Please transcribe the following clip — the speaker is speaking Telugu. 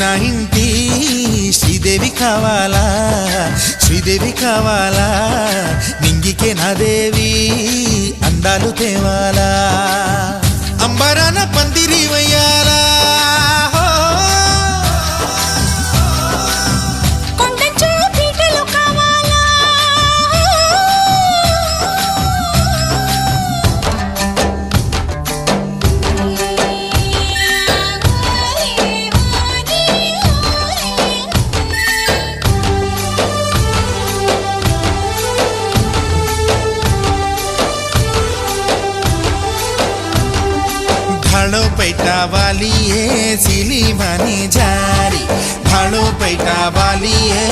నా ఇంటి శ్రీదేవి కావాలా, శ్రీదేవి కావాలా, నింగికే నా దేవి అందాలు తేవాలా, అంబరాన పందిరి వయ్యాలా, भाड़ो पैटा वाली है सिली मानी जारी, भाड़ो पैटा वाली है